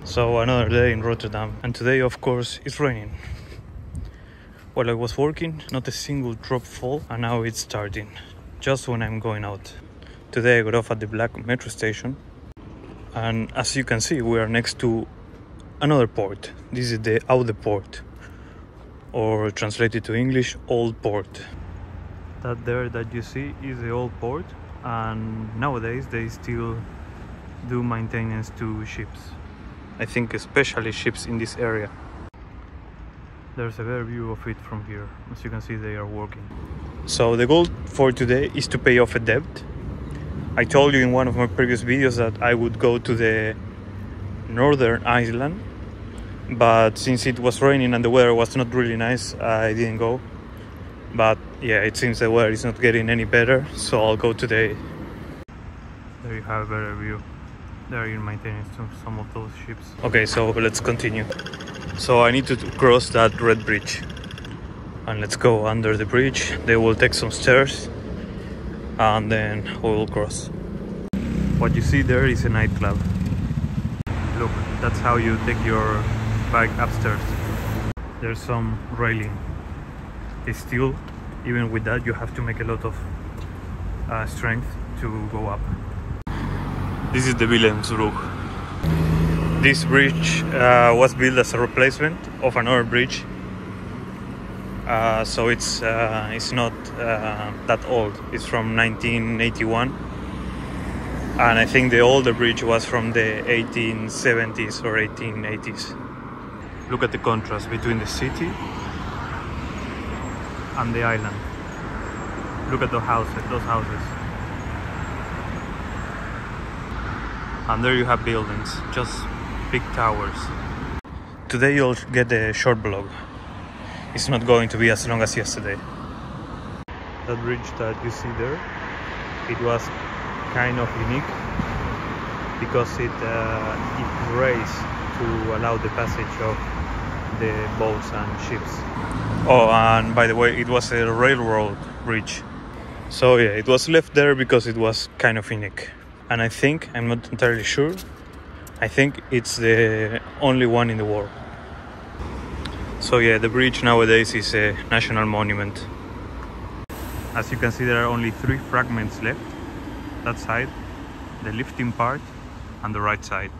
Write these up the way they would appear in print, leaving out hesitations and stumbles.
So another day in Rotterdam, and today of course it's raining. While I was working, not a single drop fall, and now it's starting, just when I'm going out. Today I got off at the Black metro station, and as you can see we are next to another port. This is the Oude port, or translated to English, Old Port. That there that you see is the Old Port, and nowadays they still do maintenance to ships. I think especially ships in this area. There's a better view of it from here. As you can see, they are working. So the goal for today is to pay off a debt. I told you in one of my previous videos that I would go to the Noordereiland, but since it was raining and the weather was not really nice, I didn't go. But yeah, it seems the weather is not getting any better, so I'll go today. There you have a better view. They are in maintenance to some of those ships. Okay, so let's continue. So I need to cross that red bridge, and let's go under the bridge. They will take some stairs, and then we will cross. What you see there is a nightclub. Look, that's how you take your bike upstairs. There's some railing. It's still, even with that, you have to make a lot of strength to go up. This is the Willemsbrug. This bridge was built as a replacement of another bridge, so it's not that old. It's from 1981, and I think the older bridge was from the 1870s or 1880s. Look at the contrast between the city and the island. Look at those houses. And there you have buildings, just big towers. Today you'll get a short vlog. It's not going to be as long as yesterday. That bridge that you see there, it was kind of unique because it raised to allow the passage of the boats and ships. Oh, and by the way, it was a railroad bridge. So yeah, it was left there because it was kind of unique. And I think, I'm not entirely sure, I think it's the only one in the world. So yeah, the bridge nowadays is a national monument. As you can see, there are only 3 fragments left. That side, the lifting part, and the right side.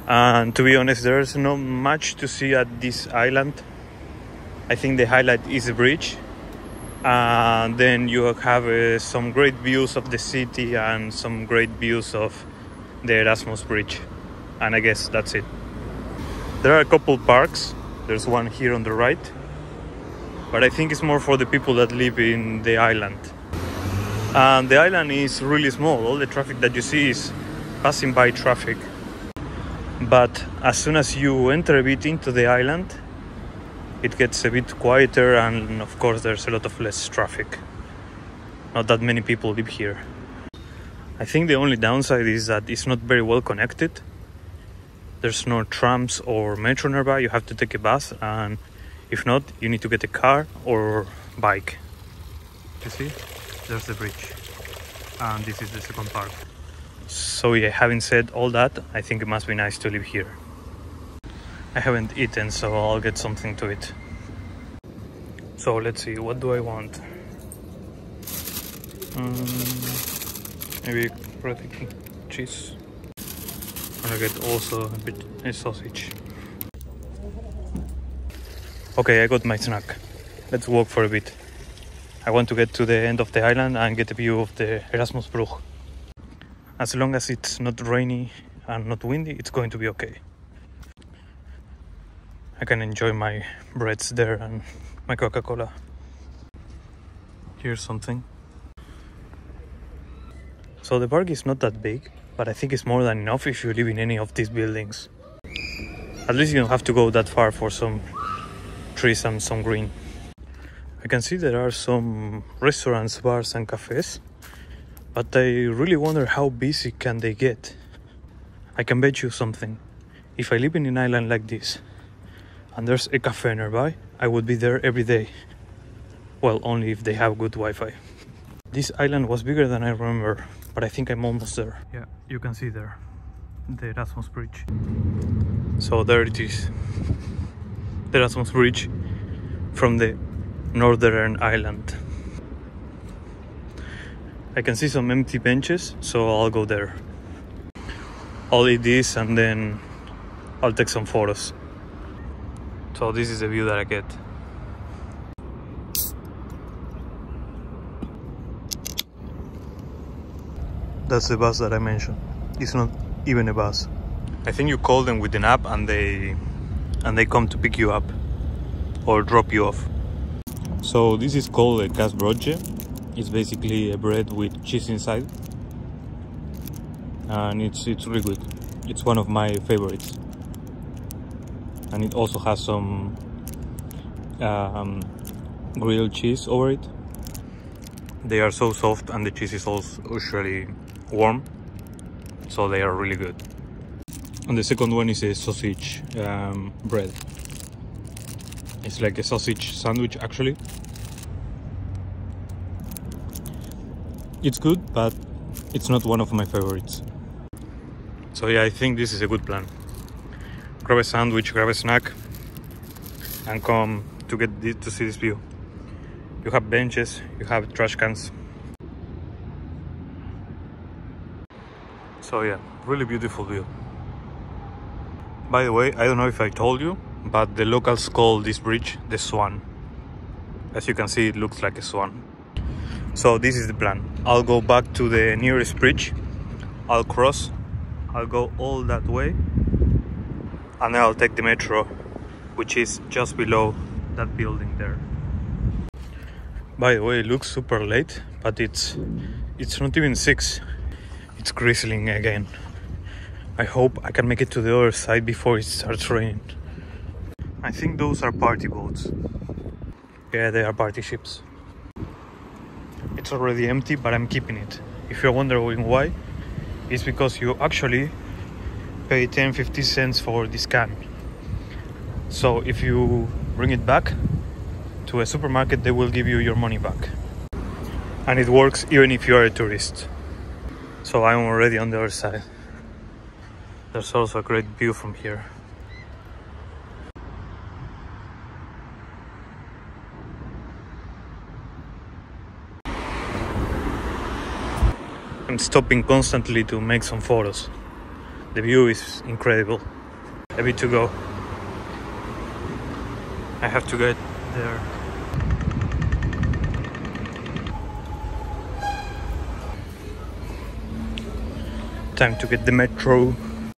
And to be honest, there's not much to see at this island. I think the highlight is the bridge. And then you have some great views of the city and some great views of the Erasmus bridge, and I guess that's it. There are a couple parks. There's one here on the right, but I think it's more for the people that live in the island. And the island is really small. All the traffic that you see is passing by traffic, but as soon as you enter a bit into the island, it gets a bit quieter, and of course there's a lot of less traffic. Not that many people live here. I think the only downside is that it's not very well connected. There's no trams or metro nearby. You have to take a bus, and if not, you need to get a car or bike. You see? There's the bridge. And this is the second part. So yeah, having said all that, I think it must be nice to live here. I haven't eaten, so I'll get something to eat. So let's see, what do I want? Maybe rotting cheese. And I get also a sausage. Okay, I got my snack. Let's walk for a bit. I want to get to the end of the island and get a view of the Erasmusbrug. As long as it's not rainy and not windy, it's going to be okay. I can enjoy my breads there and my Coca-Cola. Here's something. So the park is not that big, but I think it's more than enough if you live in any of these buildings. At least you don't have to go that far for some trees and some green. I can see there are some restaurants, bars and cafes, but I really wonder how busy can they get. I can bet you something. If I live in an island like this, and there's a cafe nearby, I would be there every day. Well, only if they have good Wi-Fi. This island was bigger than I remember, but I think I'm almost there. Yeah, you can see there. the Erasmus Bridge. So there it is, the Erasmus Bridge from the Noordereiland. I can see some empty benches, so I'll go there. I'll eat this and then I'll take some photos. So this is the view that I get. That's the bus that I mentioned. It's not even a bus. I think you call them with an app and they come to pick you up or drop you off. So this is called a kasbroodje. It's basically a bread with cheese inside, and it's really good. It's one of my favorites, and it also has some grilled cheese over it. They are so soft, and the cheese is also usually warm, so they are really good. And the second one is a sausage bread. It's like a sausage sandwich actually. It's good, but it's not one of my favorites. So yeah, I think this is a good plan. Grab a sandwich, grab a snack, and come to see this view. You have benches, you have trash cans. So yeah, really beautiful view. By the way, I don't know if I told you, but the locals call this bridge the Swan. As you can see, it looks like a swan. So this is the plan. I'll go back to the nearest bridge, I'll cross, I'll go all that way, and then I'll take the metro, which is just below that building there. By the way, it looks super late, but it's not even 6. It's drizzling again. I hope I can make it to the other side before it starts raining. I think those are party boats. Yeah, they are party ships. It's already empty, but I'm keeping it. If you're wondering why, it's because you actually pay 10-50 cents for this can. So if you bring it back to a supermarket, they will give you your money back. And it works even if you are a tourist. So I'm already on the other side. There's also a great view from here. I'm stopping constantly to make some photos. The view is incredible. A bit to go. I have to get there. Time to get the metro.